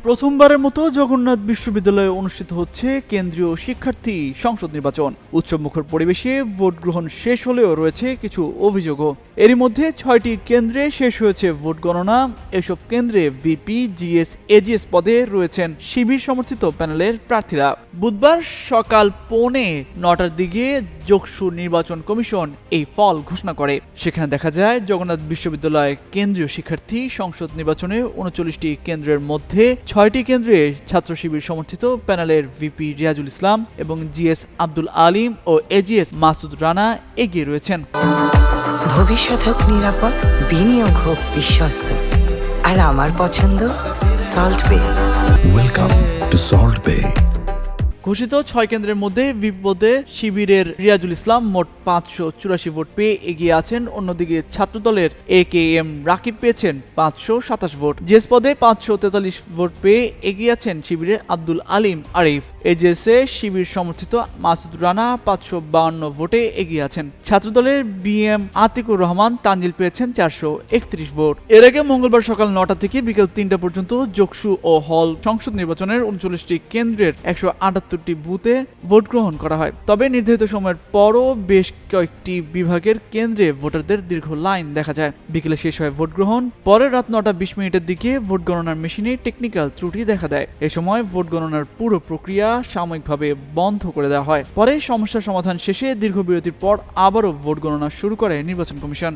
প্রথমবারের মতো জগন্নাথ বিশ্ববিদ্যালয়ে অনুষ্ঠিত হচ্ছে কেন্দ্রীয় শিক্ষার্থী সংসদ নির্বাচন। উৎসবমুখর পরিবেশে ভোট গ্রহণ শেষ হলেও রয়েছে কিছু অভিযোগও। এরই মধ্যে 6টি কেন্দ্রে শেষ হয়েছে ভোট গণনা। এসব কেন্দ্রে ভিপি, জিএস, এজিএস পদে রয়েছেন শিবির সমর্থিত প্যানেলের প্রার্থীরা। বুধবার সকাল 9:45টার দিকে যোগসু নির্বাচন কমিশন এই ফল ঘোষণা করে। সেখানে দেখা যায় জগন্নাথ বিশ্ববিদ্যালয় কেন্দ্রীয় শিক্ষার্থী সংসদ নির্বাচনে 39টি কেন্দ্রের মধ্যে 6টি কেন্দ্রে ছাত্র শিবির সমর্থিত প্যানেলের ভিপি রিয়াজুল ইসলাম এবং জিএস আব্দুল আলিম ও এজিএস মাসুদ রানা এগিয়ে রয়েছেন। ভবিষ্যৎ হোক নিরাপদ, বিনিয়োগ হোক বিশ্বস্ত, আর আমার পছন্দ সল্ট বে। ওয়েলকাম টু সল্ট বে। ঘোষিত 6 কেন্দ্রের মধ্যে ভিপি পদে শিবিরের রিয়াজুল ইসলাম মোট 584 ভোট পেয়ে এগিয়ে আছেন। অন্যদিকে ছাত্রদলের একেএম রাকিব পেয়েছেন 527 ভোট। জিএস পদে 543 ভোট পেয়ে এগিয়ে আছেন শিবিরের আব্দুল আলিম আরিফ। এজিএসে শিবির সমর্থিত মাসুদ রানা 552 ভোটে এগিয়ে আছেন। ছাত্রদলের বিএম আতিকুর রহমান তানজিল পেয়েছেন 431 ভোট। এর আগে মঙ্গলবার সকাল 9টা থেকে বিকেল 3টা পর্যন্ত যোগসু ও হল সংসদ নির্বাচনের 39টি কেন্দ্রের 178টি বুথে ভোট গ্রহণ করা হয়। তবে নির্ধারিত সময়ের পরও বেশ কয়েকটি বিভাগের কেন্দ্রে ভোটারদের দীর্ঘ লাইন দেখা যায়। বিকেলে শেষ হয় ভোট গ্রহণ। পরে রাত 9:20 দিকে ভোট গণনার মেশিনে টেকনিক্যাল ত্রুটি দেখা দেয়। এ সময় ভোট গণনার পুরো প্রক্রিয়া সাময়িকভাবে বন্ধ করে দেওয়া হয়। পরে সমস্যার সমাধান শেষে দীর্ঘ বিরতির পর আবারও ভোট গণনা শুরু করে নির্বাচন কমিশন।